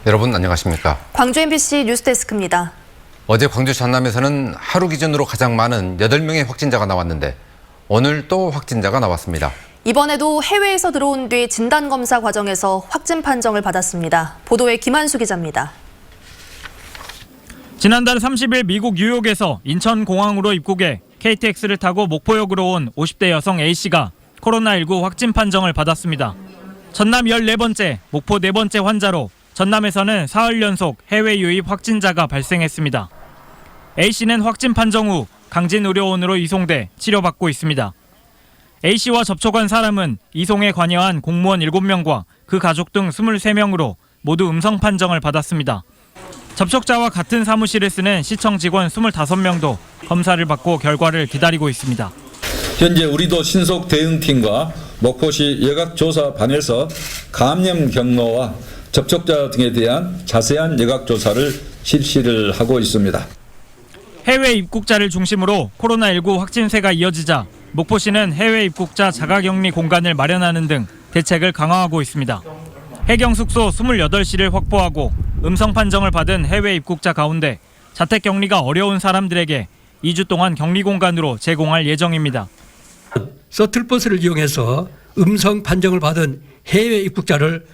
여러분 안녕하십니까? 광주 MBC 뉴스데스크입니다. 어제 광주 전남에서는 하루 기준으로 가장 많은 8명의 확진자가 나왔는데 오늘 또 확진자가 나왔습니다. 이번에도 해외에서 들어온 뒤 진단검사 과정에서 확진 판정을 받았습니다. 보도에 김한수 기자입니다. 지난달 30일 미국 뉴욕에서 인천공항으로 입국해 KTX를 타고 목포역으로 온 50대 여성 A씨가 코로나19 확진 판정을 받았습니다. 전남 14번째, 목포 4번째 환자로 전남에서는 사흘 연속 해외 유입 확진자가 발생했습니다. A씨는 확진 판정 후 강진의료원으로 이송돼 치료받고 있습니다. A씨와 접촉한 사람은 이송에 관여한 공무원 7명과 그 가족 등 23명으로 모두 음성 판정을 받았습니다. 접촉자와 같은 사무실을 쓰는 시청 직원 25명도 검사를 받고 결과를 기다리고 있습니다. 현재 우리도 신속 대응팀과 목포시 여각조사반에서 감염 경로와 접촉자 등에 대한 자세한 여각조사를 실시를 하고 있습니다. 해외 입국자를 중심으로 코로나19 확진세가 이어지자 목포시는 해외 입국자 자가격리 공간을 마련하는 등 대책을 강화하고 있습니다. 해경 숙소 28시를 확보하고 음성 판정을 받은 해외 입국자 가운데 자택 격리가 어려운 사람들에게 2주 동안 격리 공간으로 제공할 예정입니다. 서틀버스를 이용해서 음성 판정을 받은 해외 입국자를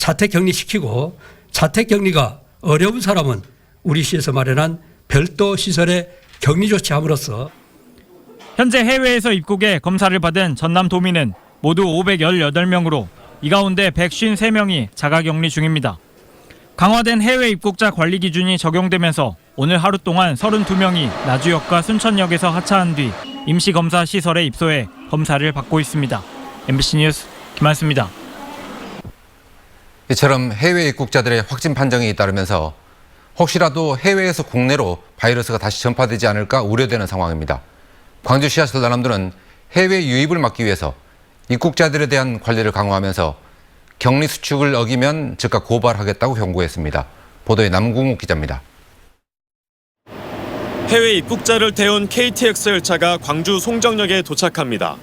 자택 격리시키고 자택 격리가 어려운 사람은 우리 시에서 마련한 별도 시설에 격리 조치함으로써 현재 해외에서 입국해 검사를 받은 전남도민은 모두 518명으로 이 가운데 153명이 자가격리 중입니다. 강화된 해외 입국자 관리 기준이 적용되면서 오늘 하루 동안 32명이 나주역과 순천역에서 하차한 뒤 임시검사 시설에 입소해 검사를 받고 있습니다. MBC 뉴스 김한수입니다. 이처럼 해외 입국자들의 확진 판정이 잇따르면서 혹시라도 해외에서 국내로 바이러스가 다시 전파되지 않을까 우려되는 상황입니다. 광주시와 전남도는 해외 유입을 막기 위해서 입국자들에 대한 관리를 강화하면서 격리 수칙을 어기면 즉각 고발하겠다고 경고했습니다. 보도에 남궁욱 기자입니다. 해외 입국자를 태운 KTX 열차가 광주 송정역에 도착합니다.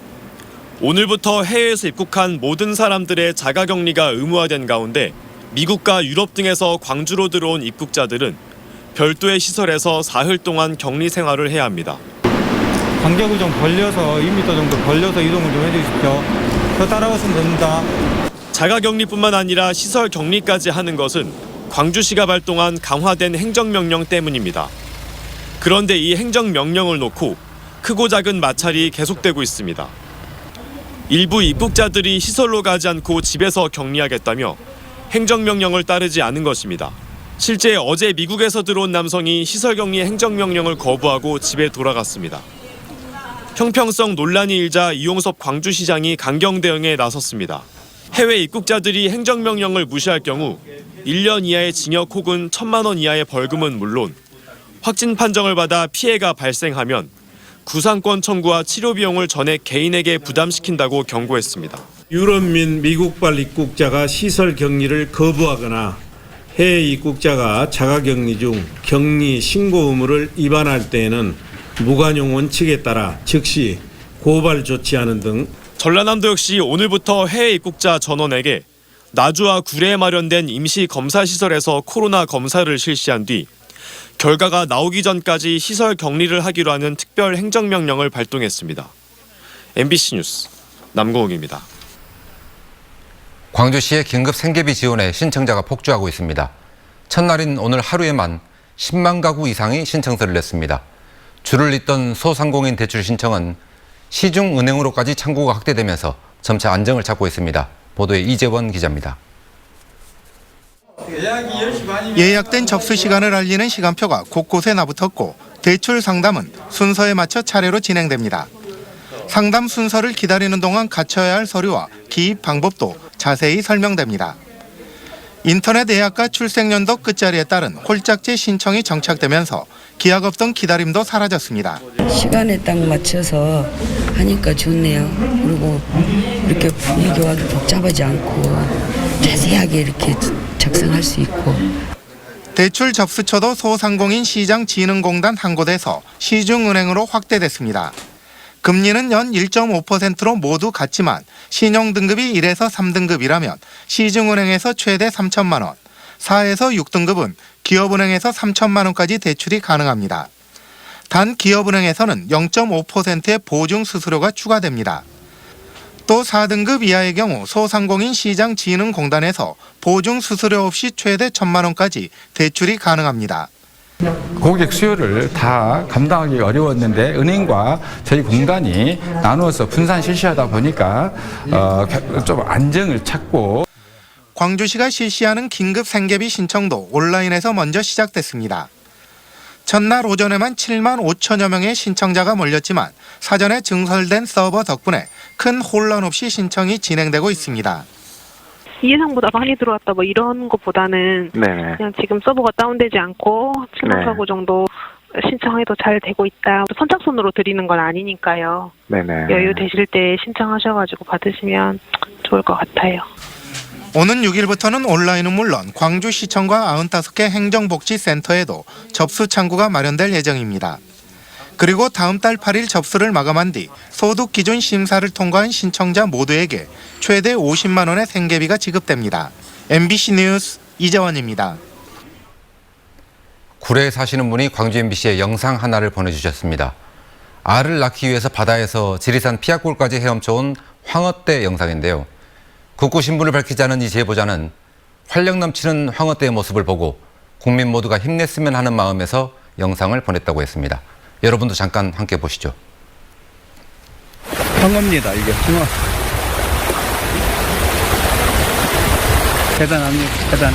오늘부터 해외에서 입국한 모든 사람들의 자가격리가 의무화된 가운데 미국과 유럽 등에서 광주로 들어온 입국자들은 별도의 시설에서 사흘 동안 격리 생활을 해야 합니다. 간격을 좀 벌려서 2m 정도 벌려서 이동을 좀 해주십시오. 더 따라오시면 됩니다. 자가격리뿐만 아니라 시설 격리까지 하는 것은 광주시가 발동한 강화된 행정명령 때문입니다. 그런데 이 행정명령을 놓고 크고 작은 마찰이 계속되고 있습니다. 일부 입국자들이 시설로 가지 않고 집에서 격리하겠다며 행정명령을 따르지 않은 것입니다. 실제 어제 미국에서 들어온 남성이 시설격리 행정명령을 거부하고 집에 돌아갔습니다. 형평성 논란이 일자 이용섭 광주시장이 강경 대응에 나섰습니다. 해외 입국자들이 행정명령을 무시할 경우 1년 이하의 징역 혹은 1,000만 원 이하의 벌금은 물론 확진 판정을 받아 피해가 발생하면 구상권 청구와 치료 비용을 전액 개인에게 부담시킨다고 경고했습니다. 유럽 및 미국발 입국자가 시설 격리를 거부하거나 해외 입국자가 자가격리 중 격리 신고 의무를 위반할 때에는 무관용 원칙에 따라 즉시 고발 조치하는 등 전라남도 역시 오늘부터 해외 입국자 전원에게 나주와 구례에 마련된 임시 검사 시설에서 코로나 검사를 실시한 뒤 결과가 나오기 전까지 시설 격리를 하기로 하는 특별 행정명령을 발동했습니다. MBC 뉴스 남궁욱입니다. 광주시의 긴급 생계비 지원에 신청자가 폭주하고 있습니다. 첫날인 오늘 하루에만 10만 가구 이상이 신청서를 냈습니다. 줄을 잇던 소상공인 대출 신청은 시중은행으로까지 창구가 확대되면서 점차 안정을 찾고 있습니다. 보도에 이재원 기자입니다. 예약된 접수 시간을 알리는 시간표가 곳곳에 나붙었고 대출 상담은 순서에 맞춰 차례로 진행됩니다. 상담 순서를 기다리는 동안 갖춰야 할 서류와 기입 방법도 자세히 설명됩니다. 인터넷 예약과 출생연도 끝자리에 따른 홀짝제 신청이 정착되면서 기약 없던 기다림도 사라졌습니다. 시간에 딱 맞춰서 하니까 좋네요. 그리고 이렇게 분위기와 복잡하지 않고 자세하게 이렇게 작성할 수 있고. 대출 접수처도 소상공인 시장진흥공단 한 곳에서 시중은행으로 확대됐습니다. 금리는 연 1.5%로 모두 같지만 신용등급이 1에서 3등급이라면 시중은행에서 최대 3천만 원, 4에서 6등급은 기업은행에서 3천만 원까지 대출이 가능합니다. 단 기업은행에서는 0.5%의 보증 수수료가 추가됩니다. 또 4등급 이하의 경우 소상공인 시장진흥공단에서 보증 수수료 없이 최대 1,000만 원까지 대출이 가능합니다. 고객 수요를 다 감당하기 어려웠는데 은행과 저희 공단이 나누어서 분산 실시하다 보니까 좀 안정을 찾고. 광주시가 실시하는 긴급 생계비 신청도 온라인에서 먼저 시작됐습니다. 첫날 오전에만 7만 5천여 명의 신청자가 몰렸지만 사전에 증설된 서버 덕분에 큰 혼란 없이 신청이 진행되고 있습니다. 예상보다 많이 들어왔다 뭐 이런 것보다는 그냥 지금 서버가 다운되지 않고 7만 가구 정도 신청해도 잘 되고 있다. 선착순으로 드리는 건 아니니까요. 여유 되실 때 신청하셔가지고 받으시면 좋을 것 같아요. 오는 6일부터는 온라인은 물론 광주시청과 95개 행정복지센터에도 접수 창구가 마련될 예정입니다. 그리고 다음 달 8일 접수를 마감한 뒤 소득 기준 심사를 통과한 신청자 모두에게 최대 50만 원의 생계비가 지급됩니다. MBC 뉴스 이재원입니다. 구례에 사시는 분이 광주 MBC에 영상 하나를 보내주셨습니다. 알을 낳기 위해서 바다에서 지리산 피아골까지 헤엄쳐온 황어떼 영상인데요. 국구 신분을 밝히지 않은 이 제보자는 활력 넘치는 황어떼의 모습을 보고 국민 모두가 힘냈으면 하는 마음에서 영상을 보냈다고 했습니다. 여러분도 잠깐 함께 보시죠. 황어입니다. 이게 황어. 대단합니다. 대단.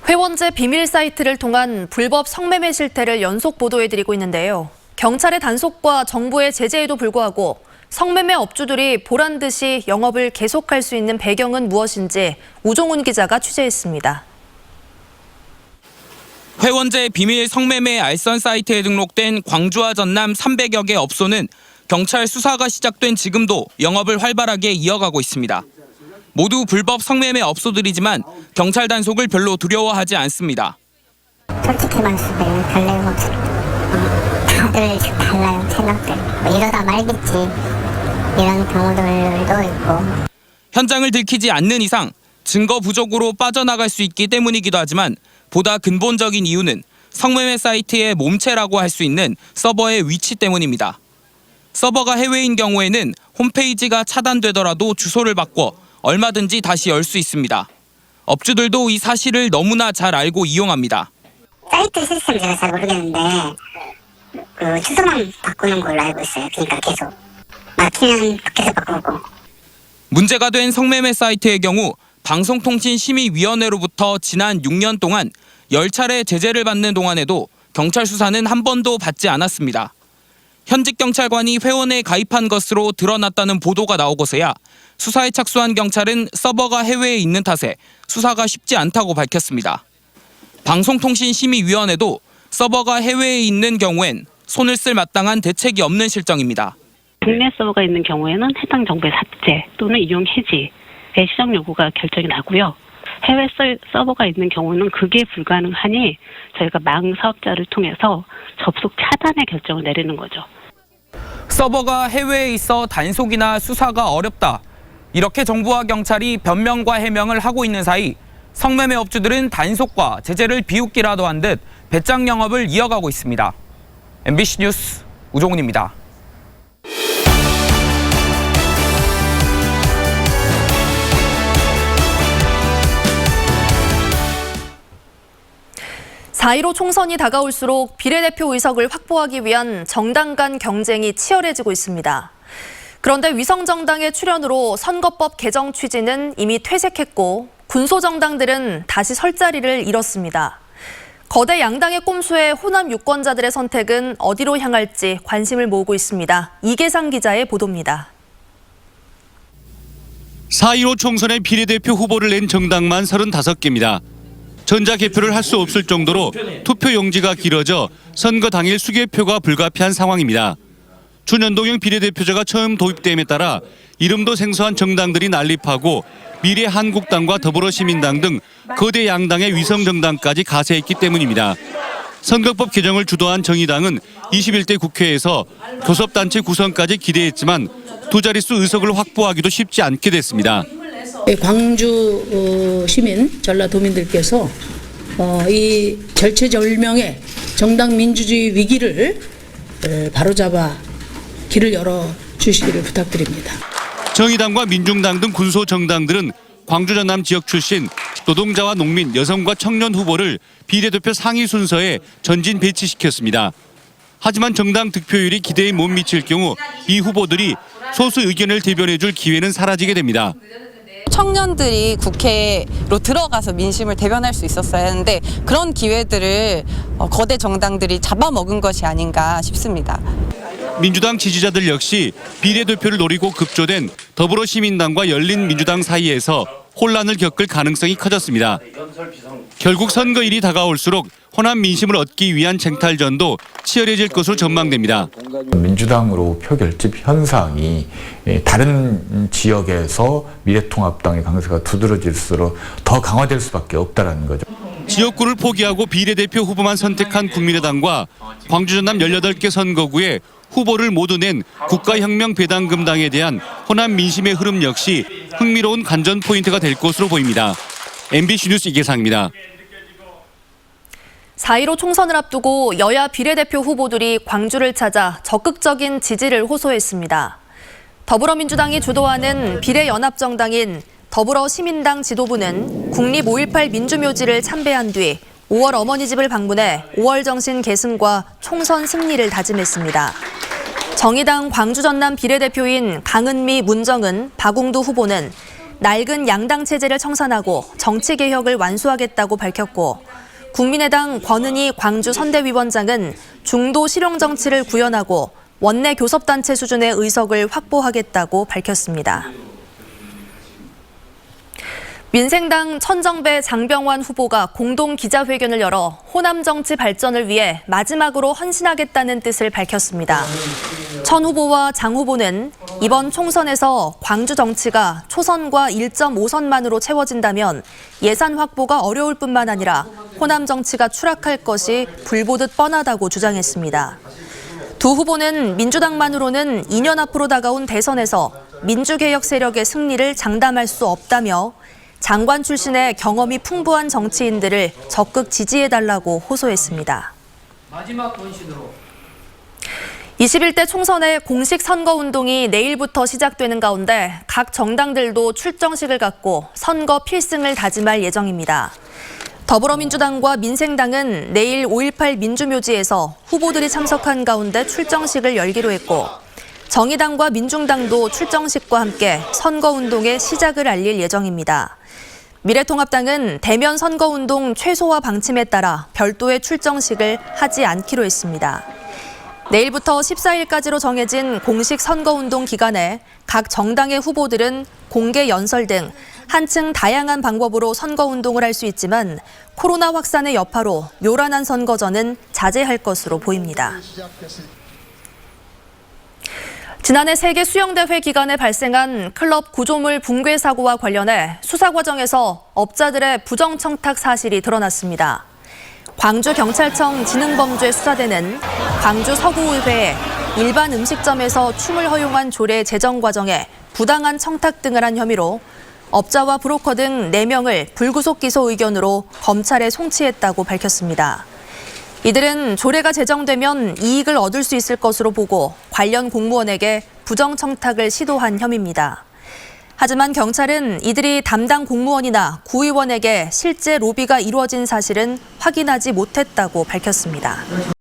회원제 비밀 사이트를 통한 불법 성매매 실태를 연속 보도해드리고 있는데요. 경찰의 단속과 정부의 제재에도 불구하고 성매매 업주들이 보란 듯이 영업을 계속할 수 있는 배경은 무엇인지 우종훈 기자가 취재했습니다. 회원제 비밀 성매매 알선 사이트에 등록된 광주와 전남 300여 개 업소는 경찰 수사가 시작된 지금도 영업을 활발하게 이어가고 있습니다. 모두 불법 성매매 업소들이지만 경찰 단속을 별로 두려워하지 않습니다. 솔직히 말해서 달래요. 다들 달라요. 생각들. 이러다 말겠지. 이런 경우들도 있고. 현장을 들키지 않는 이상 증거 부족으로 빠져나갈 수 있기 때문이기도 하지만 보다 근본적인 이유는 성매매 사이트의 몸체라고 할 수 있는 서버의 위치 때문입니다. 서버가 해외인 경우에는 홈페이지가 차단되더라도 주소를 바꿔 얼마든지 다시 열 수 있습니다. 업주들도 이 사실을 너무나 잘 알고 이용합니다. 사이트 시스템 제가 잘 모르겠는데 그 주소만 바꾸는 걸로 알고 있어요. 그러니까 계속 막히면 계속 바꾸고. 문제가 된 성매매 사이트의 경우 방송통신심의위원회로부터 지난 6년 동안 10차례 제재를 받는 동안에도 경찰 수사는 한 번도 받지 않았습니다. 현직 경찰관이 회원에 가입한 것으로 드러났다는 보도가 나오고서야 수사에 착수한 경찰은 서버가 해외에 있는 탓에 수사가 쉽지 않다고 밝혔습니다. 방송통신심의위원회도 서버가 해외에 있는 경우엔 손을 쓸 마땅한 대책이 없는 실정입니다. 국내 서버가 있는 경우에는 해당 정보의 삭제 또는 이용 해지의 시정 요구가 결정이 나고요. 해외 서버가 있는 경우는 그게 불가능하니 저희가 망 사업자를 통해서 접속 차단의 결정을 내리는 거죠. 서버가 해외에 있어 단속이나 수사가 어렵다. 이렇게 정부와 경찰이 변명과 해명을 하고 있는 사이 성매매 업주들은 단속과 제재를 비웃기라도 한 듯 배짱 영업을 이어가고 있습니다. MBC 뉴스 우종훈입니다. (4.15) 총선이 다가올수록 비례대표 의석을 확보하기 위한 정당 간 경쟁이 치열해지고 있습니다. 그런데 위성정당의 출현으로 선거법 개정 취지는 이미 퇴색했고 군소정당들은 다시 설 자리를 잃었습니다. 거대 양당의 꼼수에 호남 유권자들의 선택은 어디로 향할지 관심을 모으고 있습니다. 이계상 기자의 보도입니다. 4.15 총선의 비례대표 후보를 낸 정당만 35개입니다. 전자개표를 할 수 없을 정도로 투표 용지가 길어져 선거 당일 수개표가 불가피한 상황입니다. 준연동형 비례대표제가 처음 도입됨에 따라 이름도 생소한 정당들이 난립하고 미래한국당과 더불어시민당 등 거대 양당의 위성정당까지 가세했기 때문입니다. 선거법 개정을 주도한 정의당은 21대 국회에서 교섭단체 구성까지 기대했지만 두 자릿수 의석을 확보하기도 쉽지 않게 됐습니다. 광주 시민, 전라도민들께서 이 절체절명의 정당 민주주의 위기를 바로잡아 길을 열어주시기를 부탁드립니다. 정의당과 민중당 등 군소정당들은 광주 전남 지역 출신 노동자와 농민, 여성과 청년 후보를 비례대표 상위 순서에 전진 배치시켰습니다. 하지만 정당 득표율이 기대에 못 미칠 경우 이 후보들이 소수 의견을 대변해줄 기회는 사라지게 됩니다. 청년들이 국회로 들어가서 민심을 대변할 수 있었어야 하는데 그런 기회들을 거대 정당들이 잡아먹은 것이 아닌가 싶습니다. 민주당 지지자들 역시 비례대표를 노리고 급조된 더불어시민당과 열린민주당 사이에서 혼란을 겪을 가능성이 커졌습니다. 결국 선거일이 다가올수록 호남 민심을 얻기 위한 쟁탈전도 치열해질 것으로 전망됩니다. 민주당으로 표 결집 현상이 다른 지역에서 미래통합당의 강세가 두드러질수록 더 강화될 수밖에 없다는 거죠. 지역구를 포기하고 비례대표 후보만 선택한 국민의당과 광주 전남 18개 선거구에 후보를 모두 낸 국가혁명배당금당에 대한 호남 민심의 흐름 역시 흥미로운 관전 포인트가 될 것으로 보입니다. MBC 뉴스 이계상입니다. 4.15 총선을 앞두고 여야 비례대표 후보들이 광주를 찾아 적극적인 지지를 호소했습니다. 더불어민주당이 주도하는 비례연합정당인 더불어시민당 지도부는 국립 5.18 민주묘지를 참배한 뒤 5월 어머니집을 방문해 5월 정신 계승과 총선 승리를 다짐했습니다. 정의당 광주 전남 비례대표인 강은미, 문정은, 박웅두 후보는 낡은 양당 체제를 청산하고 정치개혁을 완수하겠다고 밝혔고 국민의당 권은희 광주 선대위원장은 중도 실용정치를 구현하고 원내 교섭단체 수준의 의석을 확보하겠다고 밝혔습니다. 민생당 천정배 장병환 후보가 공동 기자회견을 열어 호남 정치 발전을 위해 마지막으로 헌신하겠다는 뜻을 밝혔습니다. 천 후보와 장 후보는 이번 총선에서 광주 정치가 초선과 1.5선만으로 채워진다면 예산 확보가 어려울 뿐만 아니라 호남 정치가 추락할 것이 불보듯 뻔하다고 주장했습니다. 두 후보는 민주당만으로는 2년 앞으로 다가온 대선에서 민주개혁 세력의 승리를 장담할 수 없다며 장관 출신의 경험이 풍부한 정치인들을 적극 지지해달라고 호소했습니다. 마지막 원신으로 21대 총선의 공식 선거운동이 내일부터 시작되는 가운데 각 정당들도 출정식을 갖고 선거 필승을 다짐할 예정입니다. 더불어민주당과 민생당은 내일 5.18 민주묘지에서 후보들이 참석한 가운데 출정식을 열기로 했고 정의당과 민중당도 출정식과 함께 선거운동의 시작을 알릴 예정입니다. 미래통합당은 대면 선거운동 최소화 방침에 따라 별도의 출정식을 하지 않기로 했습니다. 내일부터 14일까지로 정해진 공식 선거운동 기간에 각 정당의 후보들은 공개 연설 등 한층 다양한 방법으로 선거운동을 할 수 있지만 코로나 확산의 여파로 요란한 선거전은 자제할 것으로 보입니다. 지난해 세계 수영대회 기간에 발생한 클럽 구조물 붕괴 사고와 관련해 수사 과정에서 업자들의 부정청탁 사실이 드러났습니다. 광주경찰청 지능범죄수사대는 광주 서구의회에 일반 음식점에서 춤을 허용한 조례 제정 과정에 부당한 청탁 등을 한 혐의로 업자와 브로커 등 4명을 불구속 기소 의견으로 검찰에 송치했다고 밝혔습니다. 이들은 조례가 제정되면 이익을 얻을 수 있을 것으로 보고 관련 공무원에게 부정청탁을 시도한 혐의입니다. 하지만 경찰은 이들이 담당 공무원이나 구의원에게 실제 로비가 이루어진 사실은 확인하지 못했다고 밝혔습니다.